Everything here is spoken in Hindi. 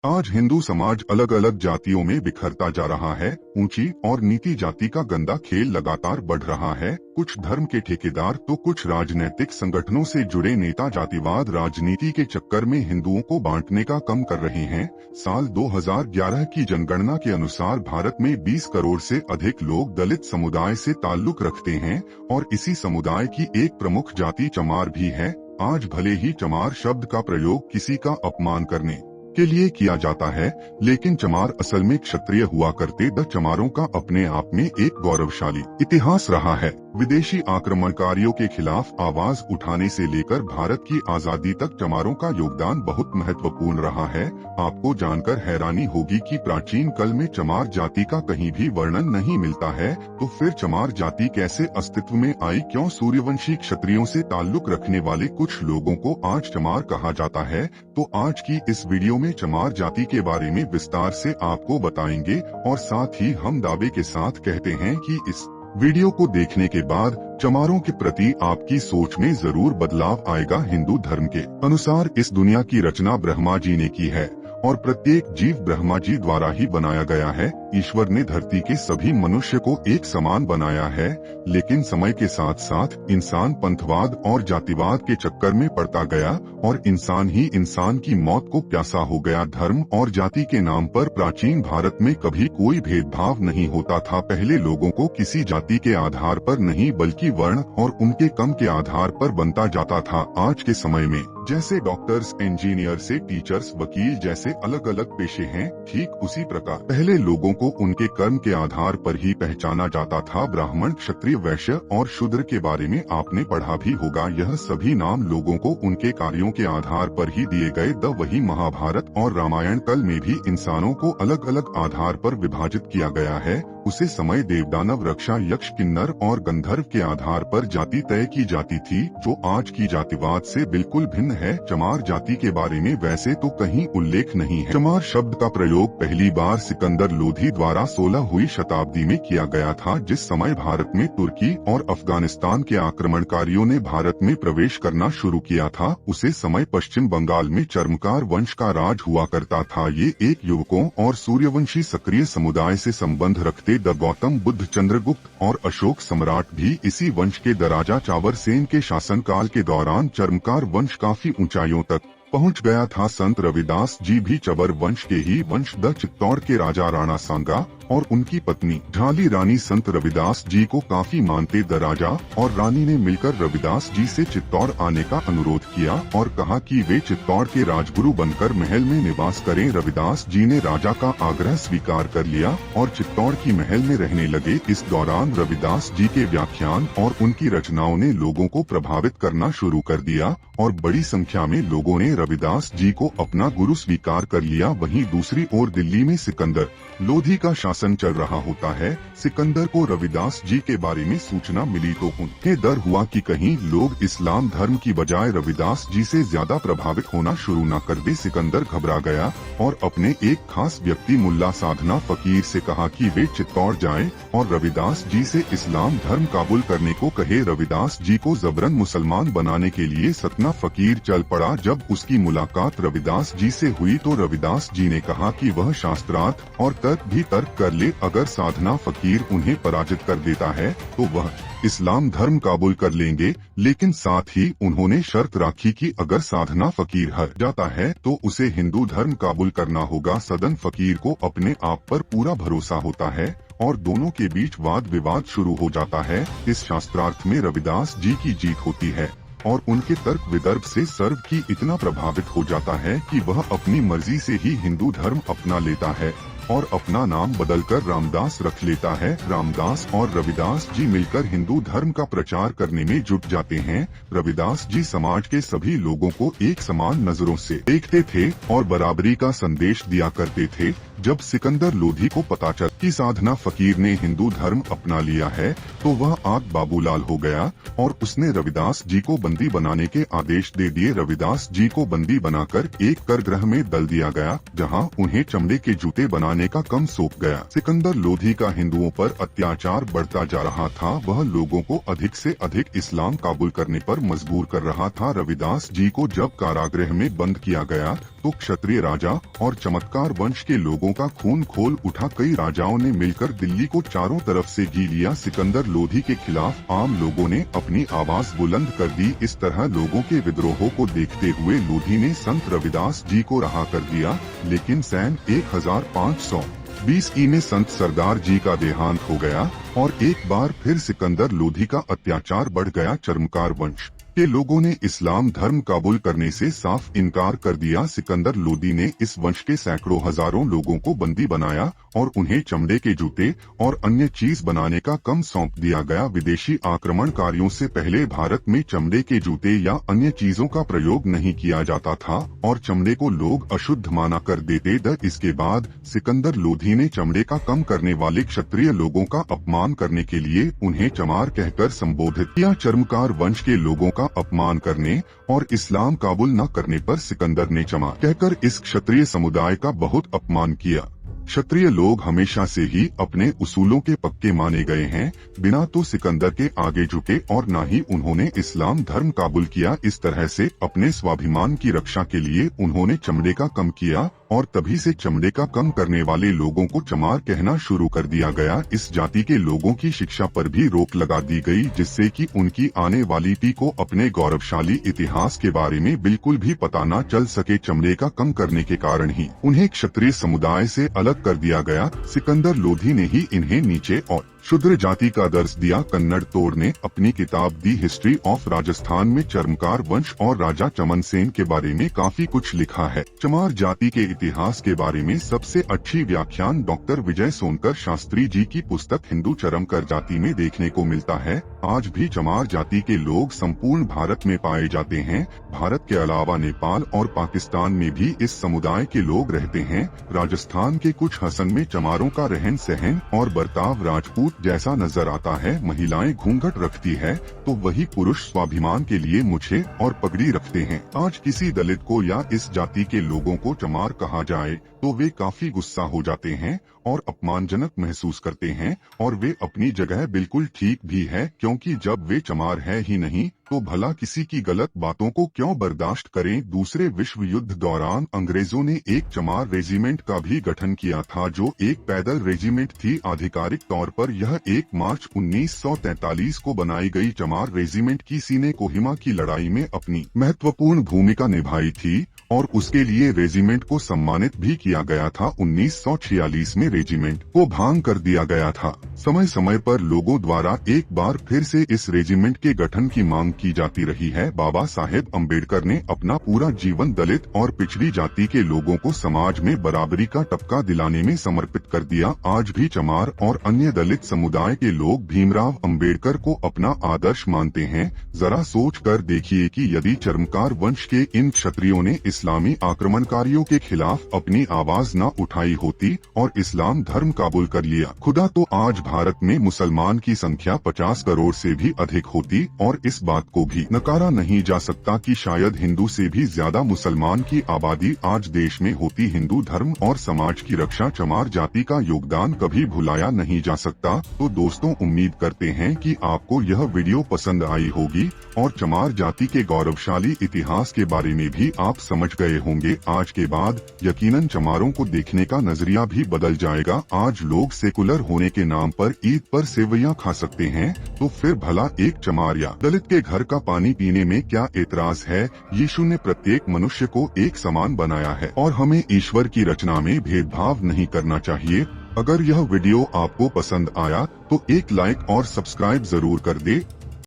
आज हिंदू समाज अलग अलग जातियों में बिखरता जा रहा है। ऊंची और नीची जाति का गंदा खेल लगातार बढ़ रहा है। कुछ धर्म के ठेकेदार तो कुछ राजनीतिक संगठनों से जुड़े नेता जातिवाद राजनीति के चक्कर में हिंदुओं को बांटने का काम कर रहे हैं। साल 2011 की जनगणना के अनुसार भारत में 20 करोड़ से अधिक लोग दलित समुदाय से ताल्लुक रखते हैं और इसी समुदाय की एक प्रमुख जाति चमार भी है। आज भले ही चमार शब्द का प्रयोग किसी का अपमान करने के लिए किया जाता है, लेकिन चमार असल में क्षत्रिय हुआ करते। द चमारों का अपने आप में एक गौरवशाली इतिहास रहा है। विदेशी आक्रमणकारियों के खिलाफ आवाज उठाने से लेकर भारत की आजादी तक चमारों का योगदान बहुत महत्वपूर्ण रहा है। आपको जानकर हैरानी होगी कि प्राचीन काल में चमार जाति का कहीं भी वर्णन नहीं मिलता है। तो फिर चमार जाति कैसे अस्तित्व में आई? क्यों सूर्यवंशी क्षत्रियों से ताल्लुक रखने वाले कुछ लोगों को आज चमार कहा जाता है? तो आज की इस वीडियो में चमार जाति के बारे में विस्तार से आपको बताएंगे और साथ ही हम दावे के साथ कहते हैं कि इस वीडियो को देखने के बाद चमारों के प्रति आपकी सोच में जरूर बदलाव आएगा। हिंदू धर्म के अनुसार इस दुनिया की रचना ब्रह्मा जी ने की है और प्रत्येक जीव ब्रह्मा जी द्वारा ही बनाया गया है। ईश्वर ने धरती के सभी मनुष्य को एक समान बनाया है, लेकिन समय के साथ साथ इंसान पंथवाद और जातिवाद के चक्कर में पड़ता गया और इंसान ही इंसान की मौत को प्यासा हो गया। धर्म और जाति के नाम पर प्राचीन भारत में कभी कोई भेदभाव नहीं होता था। पहले लोगों को किसी जाति के आधार पर नहीं बल्कि वर्ण और उनके कम के आधार पर बनता जाता था। आज के समय में जैसे डॉक्टर्स, इंजीनियर से टीचर्स, वकील जैसे अलग अलग पेशे हैं, ठीक उसी प्रकार पहले लोगों को उनके कर्म के आधार पर ही पहचाना जाता था। ब्राह्मण, क्षत्रिय, वैश्य और शूद्र के बारे में आपने पढ़ा भी होगा। यह सभी नाम लोगों को उनके कार्यों के आधार पर ही दिए गए। वही महाभारत और रामायण काल में भी इंसानों को अलग अलग आधार पर विभाजित किया गया है। उसी समय देवदानव, रक्षा, यक्ष, किन्नर और गंधर्व के आधार पर जाति तय की जाती थी, जो आज की जातिवाद से बिल्कुल भिन्न है। चमार जाति के बारे में वैसे तो कहीं उल्लेख नहीं है। चमार शब्द का प्रयोग पहली बार सिकंदर लोधी द्वारा 16वीं शताब्दी में किया गया था, जिस समय भारत में तुर्की और अफगानिस्तान के आक्रमणकारियों ने भारत में प्रवेश करना शुरू किया था। उसी समय पश्चिम बंगाल में चर्मकार वंश का राज हुआ करता था। ये एक युवकों और सूर्यवंशी सक्रिय समुदाय से संबंध रखते। गौतम बुद्ध, चंद्रगुप्त और अशोक सम्राट भी इसी वंश के। राजा चावर सेन के शासनकाल के दौरान चर्मकार वंश काफी ऊंचाइयों तक पहुंच गया था। संत रविदास जी भी चबर वंश के ही वंश। चित्तौड़ के राजा राणा सांगा और उनकी पत्नी ढाली रानी संत रविदास जी को काफी मानते। राजा और रानी ने मिलकर रविदास जी से चित्तौड़ आने का अनुरोध किया और कहा कि वे चित्तौड़ के राजगुरु बनकर महल में निवास करें। रविदास जी ने राजा का आग्रह स्वीकार कर लिया और चित्तौड़ की महल में रहने लगे। इस दौरान रविदास जी के व्याख्यान और उनकी रचनाओं ने लोगों को प्रभावित करना शुरू कर दिया और बड़ी संख्या में लोगों ने रविदास जी को अपना गुरु स्वीकार कर लिया। वहीं दूसरी ओर दिल्ली में सिकंदर लोधी का शासन चल रहा होता है। सिकंदर को रविदास जी के बारे में सूचना मिली तो उन्हें डर हुआ कि कहीं लोग इस्लाम धर्म की बजाय रविदास जी से ज्यादा प्रभावित होना शुरू न कर दे। सिकंदर घबरा गया और अपने एक खास व्यक्ति मुल्ला साधना फकीर से कहा कि वे चित्तौड़ जाएं और रविदास जी से इस्लाम धर्म काबूल करने को कहे। रविदास जी को जबरन मुसलमान बनाने के लिए सतना फकीर चल पड़ा। जब उसकी मुलाकात रविदास जी से हुई तो रविदास जी ने कहा कि वह शास्त्रार्थ और तर्क भी तर्क कर ले। अगर साधना फकीर उन्हें पराजित कर देता है तो वह इस्लाम धर्म काबूल कर लेंगे, लेकिन साथ ही उन्होंने शर्त राखी कि अगर साधना फकीर हार जाता है तो उसे हिंदू धर्म काबूल करना होगा। सदन फकीर को अपने आप पर पूरा भरोसा होता है और दोनों के बीच वाद विवाद शुरू हो जाता है। इस शास्त्रार्थ में रविदास जी की जीत होती है और उनके तर्क विदर्भ से सर्व की इतना प्रभावित हो जाता है कि वह अपनी मर्जी से ही हिंदू धर्म अपना लेता है और अपना नाम बदलकर रामदास रख लेता है। रामदास और रविदास जी मिलकर हिंदू धर्म का प्रचार करने में जुट जाते हैं। रविदास जी समाज के सभी लोगों को एक समान नजरों से देखते थे और बराबरी का संदेश दिया करते थे। जब सिकंदर लोधी को पता चला कि साधना फकीर ने हिंदू धर्म अपना लिया है तो वह आग बाबूलाल हो गया और उसने रविदास जी को बंदी बनाने के आदेश दे दिए। रविदास जी को बंदी बनाकर एक करगृह में दल दिया गया जहां उन्हें चमड़े के जूते बनाने का काम सौंप गया। सिकंदर लोधी का हिंदुओं पर अत्याचार बढ़ता जा रहा था। वह लोगों को अधिक से अधिक इस्लाम कबूल करने पर मजबूर कर रहा था। रविदास जी को जब कारागृह में बंद किया गया तो क्षत्रिय राजा और चमत्कार वंश के लोगों का खून खोल उठा। कई राजाओं ने मिलकर दिल्ली को चारों तरफ से घी लिया। सिकंदर लोधी के खिलाफ आम लोगों ने अपनी आवाज बुलंद कर दी। इस तरह लोगों के विद्रोहों को देखते हुए लोधी ने संत रविदास जी को रहा कर दिया, लेकिन सन 1520 में संत सरदार जी का देहांत हो गया और एक बार फिर सिकंदर लोधी का अत्याचार बढ़ गया। चर्मकार वंश के लोगों ने इस्लाम धर्म कबूल करने से साफ इनकार कर दिया। सिकंदर लोधी ने इस वंश के सैकड़ों हजारों लोगों को बंदी बनाया और उन्हें चमड़े के जूते और अन्य चीज बनाने का काम सौंप दिया गया। विदेशी आक्रमणकारियों से पहले भारत में चमड़े के जूते या अन्य चीजों का प्रयोग नहीं किया जाता था और चमड़े को लोग अशुद्ध माना कर देते थे। इसके बाद सिकंदर लोधी ने चमड़े का काम करने वाले क्षत्रिय लोगों का अपमान करने के लिए उन्हें चमार कहकर संबोधित किया। चर्मकार वंश के लोगों का अपमान करने और इस्लाम कबूल न करने पर सिकंदर ने चमार कहकर इस क्षत्रिय समुदाय का बहुत अपमान किया। क्षत्रिय लोग हमेशा से ही अपने उसूलों के पक्के माने गए हैं, बिना तो सिकंदर के आगे झुके और न ही उन्होंने इस्लाम धर्म कबूल किया। इस तरह से अपने स्वाभिमान की रक्षा के लिए उन्होंने चमड़े का कम किया और तभी से चमड़े का कम करने वाले लोगों को चमार कहना शुरू कर दिया गया। इस जाति के लोगों की शिक्षा पर भी रोक लगा दी गई, जिससे कि उनकी आने वाली पीढ़ी को अपने गौरवशाली इतिहास के बारे में बिल्कुल भी पता न चल सके। चमड़े का कम करने के कारण ही उन्हें क्षत्रिय समुदाय से अलग कर दिया गया। सिकंदर लोधी ने ही इन्हें नीचे और शूद्र जाति का दर्ज दिया। कन्नड़ तोड़ ने अपनी किताब दी हिस्ट्री ऑफ राजस्थान में चर्मकार वंश और राजा चमन सेन के बारे में काफी कुछ लिखा है। चमार जाति के इतिहास के बारे में सबसे अच्छी व्याख्यान डॉक्टर विजय सोनकर शास्त्री जी की पुस्तक हिंदू चरमकर जाति में देखने को मिलता है। आज भी चमार जाति के लोग संपूर्ण भारत में पाए जाते हैं। भारत के अलावा नेपाल और पाकिस्तान में भी इस समुदाय के लोग रहते हैं। राजस्थान के कुछ हसन में चमारों का रहन सहन और बर्ताव राजपूत जैसा नजर आता है। महिलाएं घूंघट रखती है तो वही पुरुष स्वाभिमान के लिए मुछे और पगड़ी रखते हैं। आज किसी दलित को या इस जाति के लोगों को चमार कहा जाए तो वे काफी गुस्सा हो जाते हैं और अपमानजनक महसूस करते हैं और वे अपनी जगह बिल्कुल ठीक भी है, क्योंकि जब वे चमार है ही नहीं तो भला किसी की गलत बातों को क्यों बर्दाश्त करें। दूसरे विश्व युद्ध दौरान अंग्रेजों ने एक चमार रेजिमेंट का भी गठन किया था, जो एक पैदल रेजिमेंट थी। आधिकारिक तौर पर यह 1 मार्च 1943 को बनाई गई चमार रेजिमेंट की सीने कोहिमा की लड़ाई में अपनी महत्वपूर्ण भूमिका निभाई थी और उसके लिए रेजिमेंट को सम्मानित भी किया गया था। 1946 में रेजिमेंट को भांग कर दिया गया था। समय समय पर लोगों द्वारा एक बार फिर से इस रेजिमेंट के गठन की मांग की जाती रही है। बाबा साहेब अम्बेडकर ने अपना पूरा जीवन दलित और पिछड़ी जाति के लोगों को समाज में बराबरी का टपका दिलाने में समर्पित कर दिया। आज भी चमार और अन्य दलित समुदाय के लोग भीमराव अम्बेडकर को अपना आदर्श मानते हैं। जरा सोच कर देखिए कि यदि चर्मकार वंश के इन क्षत्रियों ने इस्लामी आक्रमणकारियों के खिलाफ अपनी आवाज न उठाई होती और इस्लाम धर्म कबूल कर लिया खुदा, तो आज भारत में मुसलमान की संख्या 50 करोड़ से भी अधिक होती। और इस बात को भी नकारा नहीं जा सकता कि शायद हिंदू से भी ज्यादा मुसलमान की आबादी आज देश में होती। हिंदू धर्म और समाज की रक्षा चमार जाति का योगदान कभी भुलाया नहीं जा सकता। तो दोस्तों, उम्मीद करते हैं कि आपको यह वीडियो पसंद आई होगी और चमार जाति के गौरवशाली इतिहास के बारे में भी आप समझ गए होंगे। आज के बाद यकीनन चमारों को देखने का नजरिया भी बदल जाएगा। आज लोग सेकुलर होने के नाम पर ईद पर सेवैयां खा सकते हैं, तो फिर भला एक चमार या दलित के घर का पानी पीने में क्या एतराज है। यीशु ने प्रत्येक मनुष्य को एक समान बनाया है और हमें ईश्वर की रचना में भेदभाव नहीं करना चाहिए। अगर यह वीडियो आपको पसंद आया तो एक लाइक और सब्सक्राइब जरूर कर दे